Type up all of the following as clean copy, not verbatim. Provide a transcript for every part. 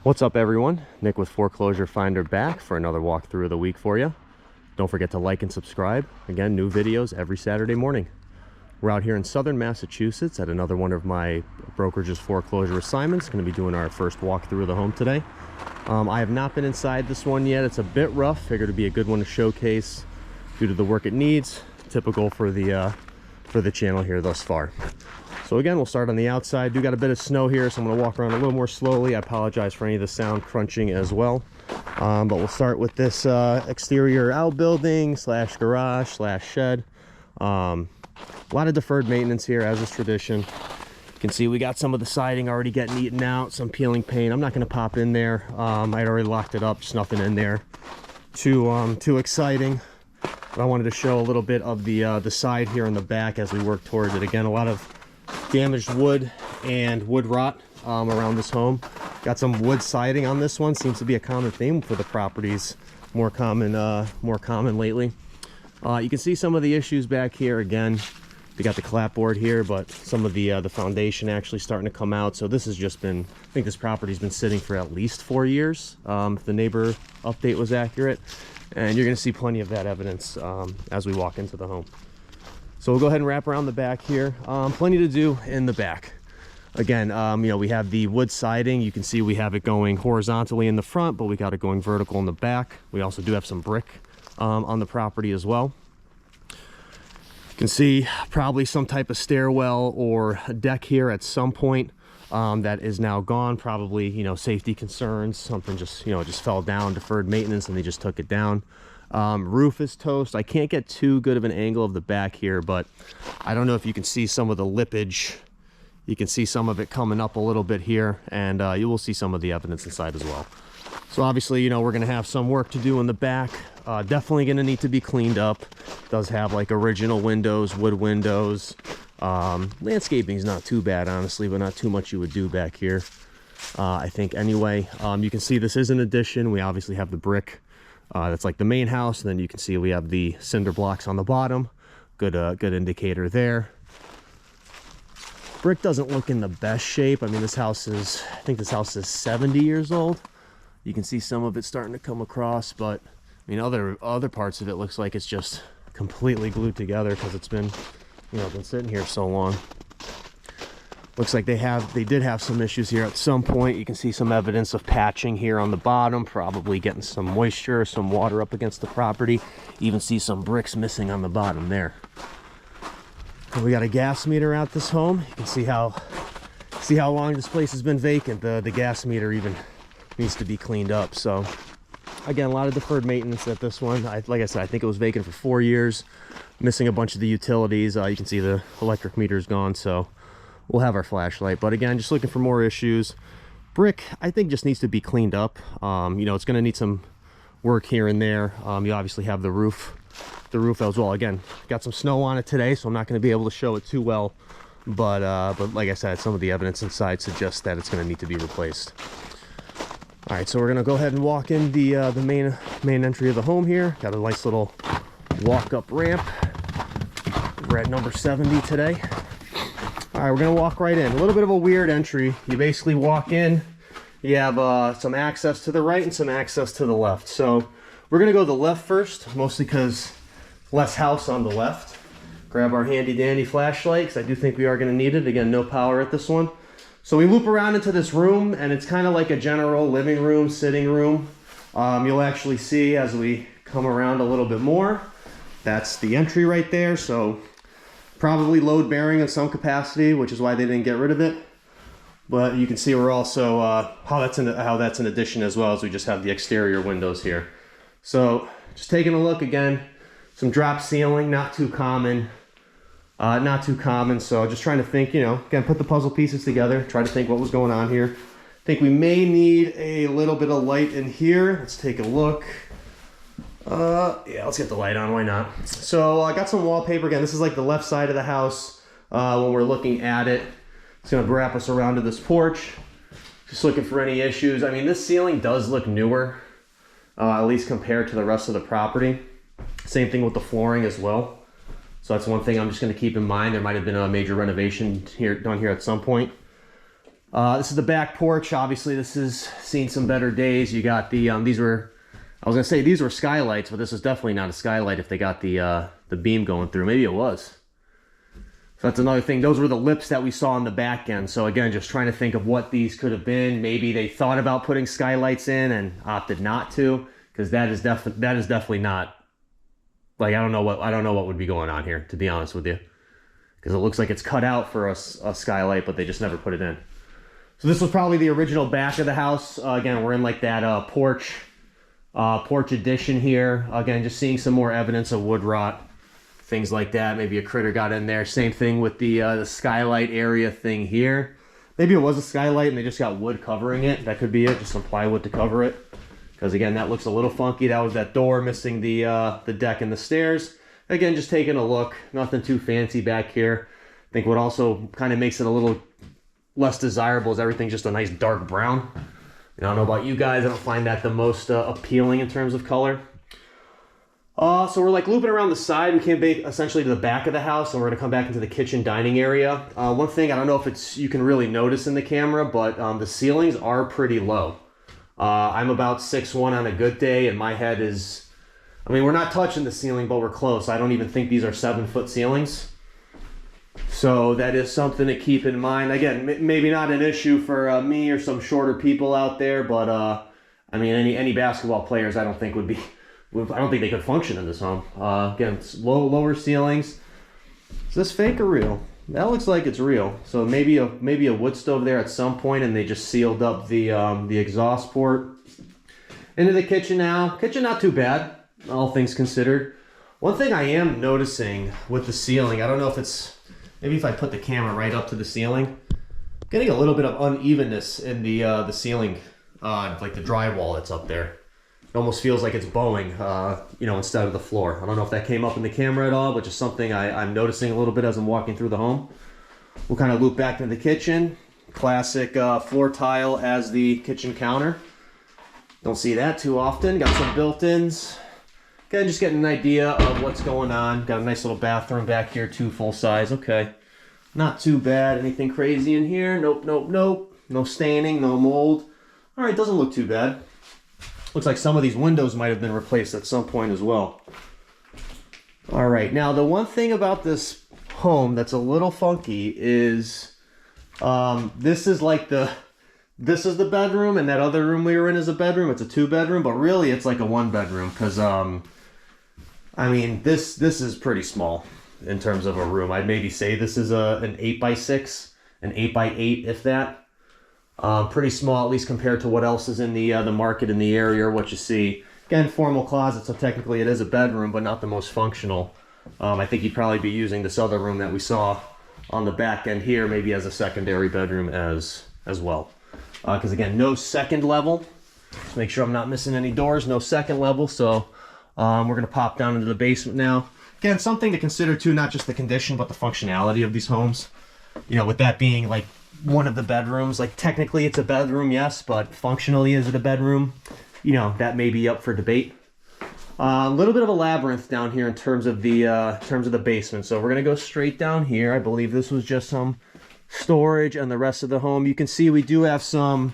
What's up, everyone? Nick with Foreclosure Finder back for another walkthrough of the week for you. Don't forget to like and subscribe. Again, new videos every Saturday morning. We're out here in southern Massachusetts at another one of my brokerage's foreclosure assignments. Going to be doing our first walkthrough of the home today. I have not been inside this one yet. It's a bit rough. Figured it'd be a good one to showcase due to the work it needs. Typical for the channel here thus far. So again, we'll start on the outside. Do got a bit of snow here, so I'm going to walk around a little more slowly. I apologize for any of the sound crunching as well. But we'll start with this exterior outbuilding slash garage slash shed. A lot of deferred maintenance here, as is tradition. You can see we got some of the siding already getting eaten out, some peeling paint. I'm not going to pop in there. I'd already locked it up, just nothing in there too exciting. But I wanted to show a little bit of the side here in the back as we work towards it. Again, a lot of damaged wood and wood rot around this home. Got some wood siding on this one. Seems to be a common theme for the properties. More common lately. You can see some of the issues back here. Again, we got the clapboard here, but some of the foundation actually starting to come out. So this has just been, I think this property's been sitting for at least 4 years, if the neighbor update was accurate. And you're going to see plenty of that evidence as we walk into the home. So we'll go ahead and wrap around the back here. Plenty to do in the back. Again, you know, we have the wood siding. You can see we have it going horizontally in the front, but we got it going vertical in the back. We also do have some brick on the property as well. You can see probably some type of stairwell or a deck here at some point that is now gone. Probably, you know, safety concerns. Something just, you know, just fell down, deferred maintenance, and they just took it down. Roof is toast. I can't get too good of an angle of the back here, but I don't know if you can see some of the lippage. You can see some of it coming up a little bit here, and you will see some of the evidence inside as well. So obviously, you know, we're going to have some work to do in the back. Definitely going to need to be cleaned up. Does have like original windows, wood windows. Landscaping is not too bad, honestly, but not too much you would do back here, I think anyway. You can see this is an addition. We obviously have the brick. That's like the main house, and then you can see we have the cinder blocks on the bottom. Good indicator there. Brick doesn't look in the best shape. I mean, this house is, I think this house is 70 years old. You can see some of it starting to come across, but I mean, other parts of it looks like it's just completely glued together because it's been, you know, been sitting here so long. Looks like they did have some issues here at some point. You can see some evidence of patching here on the bottom, probably getting some moisture, some water up against the property. Even see some bricks missing on the bottom there. And we got a gas meter at this home. You can see how long this place has been vacant. The gas meter even needs to be cleaned up. So again, a lot of deferred maintenance at this one. Like I said, I think it was vacant for 4 years, missing a bunch of the utilities. You can see the electric meter is gone, so we'll have our flashlight. But again, just looking for more issues. Brick, I think, just needs to be cleaned up. You know, it's going to need some work here and there. You obviously have the roof as well. Again, got some snow on it today, so I'm not going to be able to show it too well. But like I said, some of the evidence inside suggests that it's going to need to be replaced. All right, so we're going to go ahead and walk in the main entry of the home here. Got a nice little walk-up ramp. We're at number 70 today. All right, we're gonna walk right in. A little bit of a weird entry. You basically walk in, you have some access to the right and some access to the left. So we're gonna go the left first, mostly because less house on the left. Grab our handy dandy flashlight, because I do think we are gonna need it. Again, no power at this one. So we loop around into this room, and it's kind of like a general living room, sitting room. You'll actually see as we come around a little bit more, that's the entry right there. So probably load bearing in some capacity, which is why they didn't get rid of it. But you can see we're also how that's an addition as well, as we just have the exterior windows here. So just taking a look again, some drop ceiling, not too common. So just trying to think, you know, again, put the puzzle pieces together, try to think what was going on here. I think we may need a little bit of light in here. Let's take a look. Yeah, let's get the light on, why not? So I got some wallpaper. Again, this is like the left side of the house when we're looking at it. It's gonna wrap us around to this porch. Just looking for any issues. I mean, this ceiling does look newer, at least compared to the rest of the property. Same thing with the flooring as well. So that's one thing I'm just gonna keep in mind. There might have been a major renovation done here at some point. This is the back porch. Obviously, this has seen some better days. You got the, these were, I was gonna say these were skylights, but this is definitely not a skylight if they got the beam going through. Maybe it was. So that's another thing. Those were the lips that we saw on the back end. So again, just trying to think of what these could have been. Maybe they thought about putting skylights in and opted not to, because that is definitely not, like, I don't know what would be going on here, to be honest with you, because it looks like it's cut out for a skylight, but they just never put it in. So this was probably the original back of the house. Again, we're in like that porch addition here. Again, just seeing some more evidence of wood rot, things like that. Maybe a critter got in there. Same thing with the skylight area thing here. Maybe it was a skylight and they just got wood covering it. That could be it, just some plywood to cover it. Because again, that looks a little funky. That was that door missing the deck and the stairs. Again, just taking a look. Nothing too fancy back here. I think what also kind of makes it a little less desirable is everything's just a nice dark brown. I don't know about you guys, I don't find that the most appealing in terms of color. So we're like looping around the side. We came back essentially to the back of the house, and we're gonna come back into the kitchen dining area. One thing, I don't know if you can really notice in the camera, but the ceilings are pretty low. I'm about 6'1" on a good day, and my head is, I mean, we're not touching the ceiling, but we're close. I don't even think these are 7-foot ceilings. So that is something to keep in mind. Again, maybe not an issue for me or some shorter people out there, but I mean, any basketball players, I don't think I don't think they could function in this home. Again, it's lower ceilings. Is this fake or real? That looks like it's real. So maybe a wood stove there at some point, and they just sealed up the exhaust port. Into the kitchen now. Kitchen not too bad, all things considered. One thing I am noticing with the ceiling, I don't know if it's, maybe if I put the camera right up to the ceiling, getting a little bit of unevenness in the ceiling, like the drywall that's up there. It almost feels like it's bowing, you know, instead of the floor. I don't know if that came up in the camera at all, but just something I'm noticing a little bit as I'm walking through the home. We'll kind of loop back into the kitchen. Classic floor tile as the kitchen counter. Don't see that too often. Got some built-ins. Again, just getting an idea of what's going on. Got a nice little bathroom back here, too, full size. Okay, not too bad. Anything crazy in here? Nope, nope, nope. No staining, no mold. All right, doesn't look too bad. Looks like some of these windows might have been replaced at some point as well. All right, now the one thing about this home that's a little funky is this is the bedroom, and that other room we were in is a bedroom. It's a 2-bedroom, but really it's like a 1-bedroom because I mean, this is pretty small in terms of a room. I'd maybe say this is an 8x6, an 8x8, if that. Pretty small, at least compared to what else is in the market in the area or what you see. Again, formal closet, so technically it is a bedroom, but not the most functional. I think you'd probably be using this other room that we saw on the back end here, maybe as a secondary bedroom as well. Because again, no second level. Just make sure I'm not missing any doors. No second level, so we're going to pop down into the basement now. Again, something to consider too, not just the condition, but the functionality of these homes. You know, with that being like one of the bedrooms, like technically it's a bedroom, yes, but functionally is it a bedroom? You know, that may be up for debate. A little bit of a labyrinth down here in terms of the basement. So we're going to go straight down here. I believe this was just some storage, and the rest of the home, you can see we do have some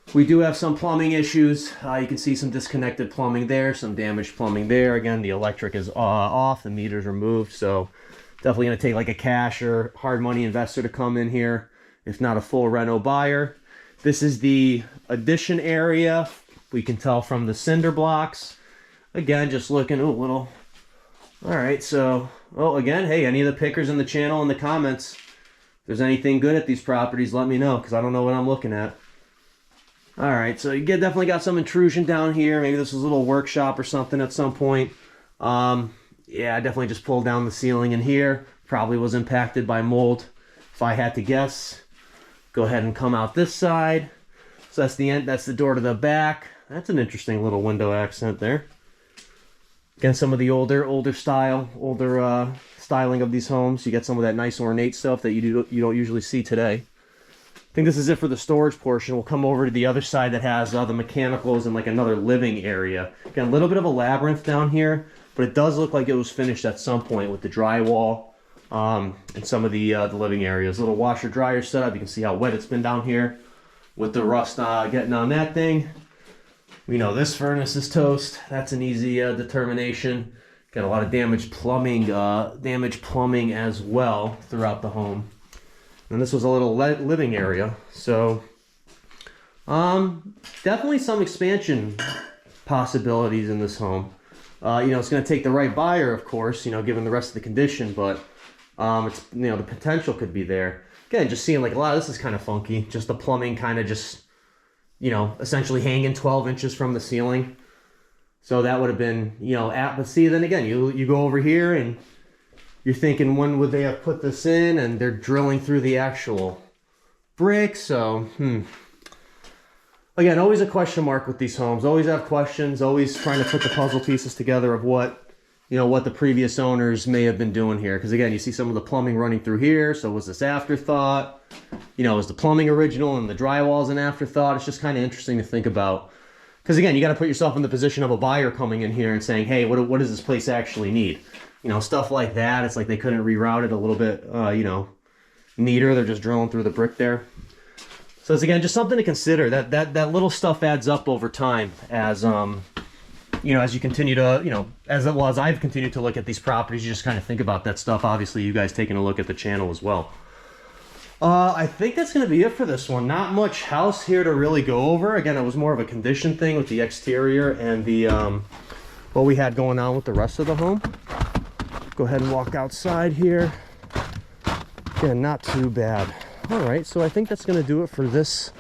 plumbing issues. You can see some disconnected plumbing there, some damaged plumbing there. Again, the electric is off, the meter's removed, so definitely going to take like a cash or hard money investor to come in here, if not a full reno buyer. This is the addition area. We can tell from the cinder blocks. Again, just looking, a little. All right, so, again, hey, any of the pickers in the channel in the comments, if there's anything good at these properties, let me know, because I don't know what I'm looking at. All right, so you definitely got some intrusion down here. Maybe this was a little workshop or something at some point. Yeah, I definitely just pulled down the ceiling in here. Probably was impacted by mold, if I had to guess. Go ahead and come out this side. So that's the end. That's the door to the back. That's an interesting little window accent there. Again, some of the older styling of these homes. You get some of that nice ornate stuff that you don't usually see today. I think this is it for the storage portion. We'll come over to the other side that has the mechanicals and like another living area. Again, a little bit of a labyrinth down here, but it does look like it was finished at some point with the drywall. and some of the living areas. Little washer dryer setup. You can see how wet it's been down here with the rust getting on that thing. We know this furnace is toast. That's an easy determination. Got a lot of damaged plumbing as well throughout the home. And this was a little living area, so definitely some expansion possibilities in this home. It's going to take the right buyer, of course, given the rest of the condition, but it's, the potential could be there. Again, just seeing like a lot of this is kind of funky. Just the plumbing kind of just, essentially hanging 12 inches from the ceiling. So that would have been, but see, then again, you go over here and you're thinking, when would they have put this in? And they're drilling through the actual brick. So, Again, always a question mark with these homes. Always have questions. Always trying to put the puzzle pieces together of what the previous owners may have been doing here. Because again, you see some of the plumbing running through here. So was this afterthought? Was the plumbing original and the drywall's an afterthought? It's just kind of interesting to think about. Because again, you got to put yourself in the position of a buyer coming in here and saying, hey, what does this place actually need? Stuff like that. It's like they couldn't reroute it a little bit, neater. They're just drilling through the brick there. So it's, again, just something to consider. That little stuff adds up over time as, as you continue to, as I've continued to look at these properties, you just kind of think about that stuff. Obviously, you guys taking a look at the channel as well. I think that's going to be it for this one. Not much house here to really go over. Again, it was more of a condition thing with the exterior and the what we had going on with the rest of the home. Go ahead and walk outside here. Again, not too bad. All right, so I think that's going to do it for this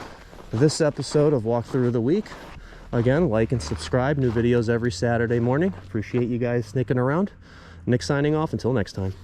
episode of Walkthrough of the Week. Again, like and subscribe. New videos every Saturday morning. Appreciate you guys sticking around. Nick signing off. Until next time.